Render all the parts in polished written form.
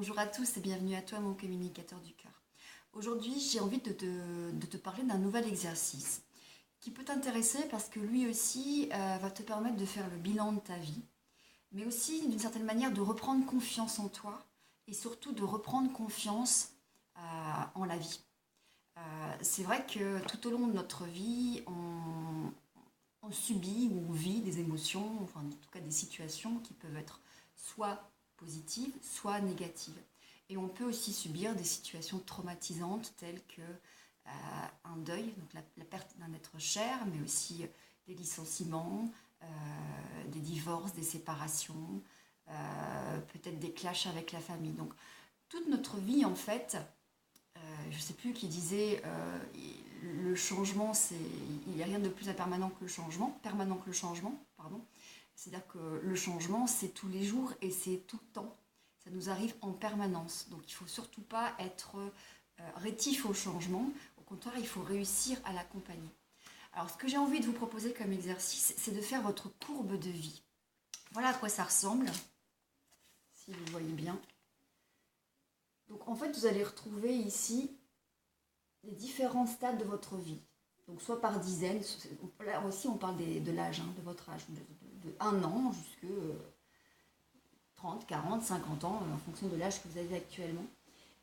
Bonjour à tous et bienvenue à toi mon communicateur du cœur. Aujourd'hui j'ai envie de te parler d'un nouvel exercice qui peut t'intéresser parce que lui aussi va te permettre de faire le bilan de ta vie, mais aussi d'une certaine manière de reprendre confiance en toi et surtout de reprendre confiance en la vie. C'est vrai que tout au long de notre vie, on subit ou on vit des émotions, enfin en tout cas des situations qui peuvent être soit positives, soit négatives. Et on peut aussi subir des situations traumatisantes telles que un deuil, donc la perte d'un être cher, mais aussi des licenciements, des divorces, des séparations, peut-être des clashs avec la famille. Donc toute notre vie en fait, je ne sais plus qui disait le changement, il n'y a rien de plus impermanent que le changement, permanent que le changement, pardon. C'est-à-dire que le changement, c'est tous les jours et c'est tout le temps. Ça nous arrive en permanence. Donc il ne faut surtout pas être rétif au changement. Au contraire, il faut réussir à l'accompagner. Alors ce que j'ai envie de vous proposer comme exercice, c'est de faire votre courbe de vie. Voilà à quoi ça ressemble, si vous voyez bien. Donc en fait, vous allez retrouver ici les différents stades de votre vie. Donc soit par dizaines, là aussi on parle de l'âge, de votre âge, de 1 an jusqu'à 30, 40, 50 ans, en fonction de l'âge que vous avez actuellement.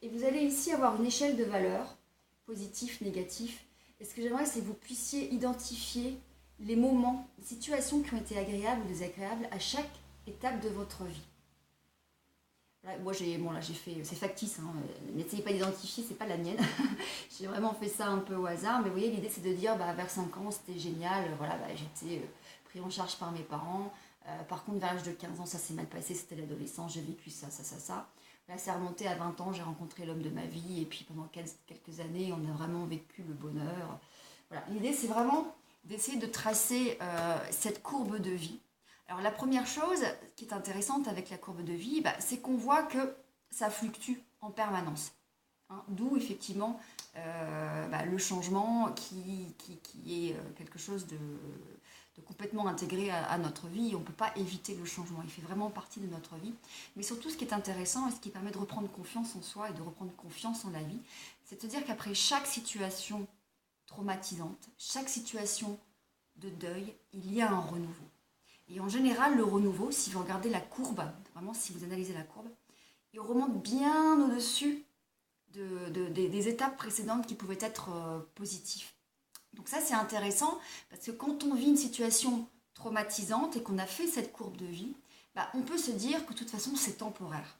Et vous allez ici avoir une échelle de valeurs, positif, négatif. Et ce que j'aimerais, c'est que vous puissiez identifier les moments, les situations qui ont été agréables ou désagréables à chaque étape de votre vie. Là, moi, j'ai fait, c'est factice, n'essayez pas d'identifier, c'est pas la mienne. J'ai vraiment fait ça un peu au hasard, mais vous voyez, l'idée c'est de dire, vers 5 ans, c'était génial, j'étais pris en charge par mes parents. Par contre, vers l'âge de 15 ans, ça s'est mal passé, c'était l'adolescence, j'ai vécu ça. Là, c'est remonté à 20 ans, j'ai rencontré l'homme de ma vie, et puis pendant quelques années, on a vraiment vécu le bonheur. Voilà, l'idée c'est vraiment d'essayer de tracer cette courbe de vie. Alors la première chose qui est intéressante avec la courbe de vie, c'est qu'on voit que ça fluctue en permanence. D'où effectivement le changement qui est quelque chose de complètement intégré à notre vie. On ne peut pas éviter le changement, il fait vraiment partie de notre vie. Mais surtout ce qui est intéressant et ce qui permet de reprendre confiance en soi et de reprendre confiance en la vie, c'est de dire qu'après chaque situation traumatisante, chaque situation de deuil, il y a un renouveau. Et en général, le renouveau, si vous regardez la courbe, vraiment si vous analysez la courbe, il remonte bien au-dessus des étapes précédentes qui pouvaient être positives. Donc ça, c'est intéressant parce que quand on vit une situation traumatisante et qu'on a fait cette courbe de vie, on peut se dire que de toute façon, c'est temporaire.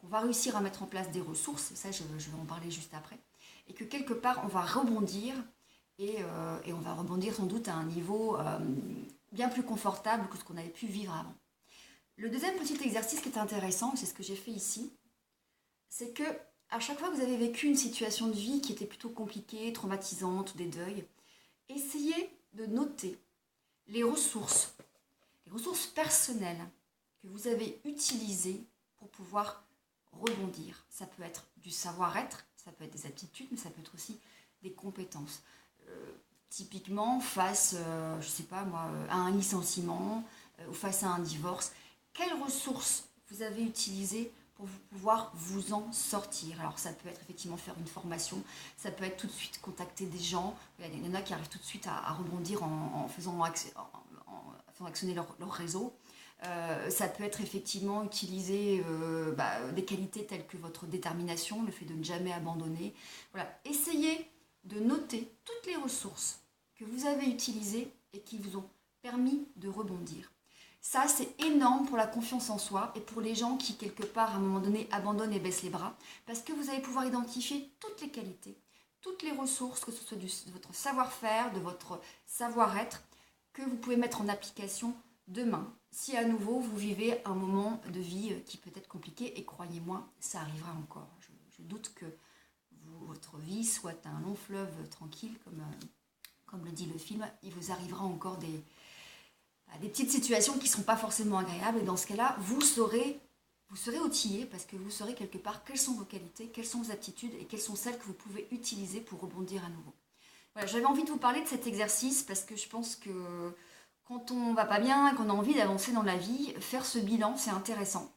On va réussir à mettre en place des ressources, ça je vais en parler juste après, et que quelque part, on va rebondir et on va rebondir sans doute à un niveau bien plus confortable que ce qu'on avait pu vivre avant. Le deuxième petit exercice qui est intéressant, c'est ce que j'ai fait ici, c'est que à chaque fois que vous avez vécu une situation de vie qui était plutôt compliquée, traumatisante, des deuils, essayez de noter les ressources personnelles que vous avez utilisées pour pouvoir rebondir. Ça peut être du savoir-être, ça peut être des aptitudes, mais ça peut être aussi des compétences. Typiquement, face, à un licenciement ou face à un divorce, quelles ressources vous avez utilisées pour pouvoir vous en sortir. Alors ça peut être effectivement faire une formation, ça peut être tout de suite contacter des gens. Il y en a qui arrivent tout de suite à rebondir en faisant actionner leur réseau. Ça peut être effectivement utiliser des qualités telles que votre détermination, le fait de ne jamais abandonner. Voilà. Essayez de noter toutes les ressources que vous avez utilisées et qui vous ont permis de rebondir. Ça, c'est énorme pour la confiance en soi et pour les gens qui, quelque part, à un moment donné, abandonnent et baissent les bras, parce que vous allez pouvoir identifier toutes les qualités, toutes les ressources, que ce soit de votre savoir-faire, de votre savoir-être, que vous pouvez mettre en application demain, si à nouveau vous vivez un moment de vie qui peut être compliqué, et croyez-moi, ça arrivera encore. Je doute que votre vie soit un long fleuve tranquille, comme le dit le film, il vous arrivera encore des petites situations qui ne seront pas forcément agréables, et dans ce cas-là, vous serez outillé parce que vous saurez quelque part quelles sont vos qualités, quelles sont vos aptitudes et quelles sont celles que vous pouvez utiliser pour rebondir à nouveau. Voilà, j'avais envie de vous parler de cet exercice parce que je pense que quand on ne va pas bien et qu'on a envie d'avancer dans la vie, faire ce bilan, c'est intéressant.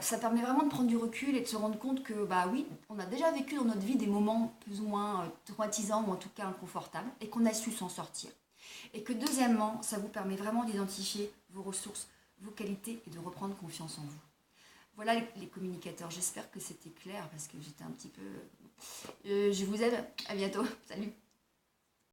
Ça permet vraiment de prendre du recul et de se rendre compte que, bah oui, on a déjà vécu dans notre vie des moments plus ou moins traumatisants ou en tout cas inconfortables et qu'on a su s'en sortir. Et que deuxièmement, ça vous permet vraiment d'identifier vos ressources, vos qualités et de reprendre confiance en vous. Voilà les communicateurs, j'espère que c'était clair parce que j'étais un petit peu... je vous aime, à bientôt, salut.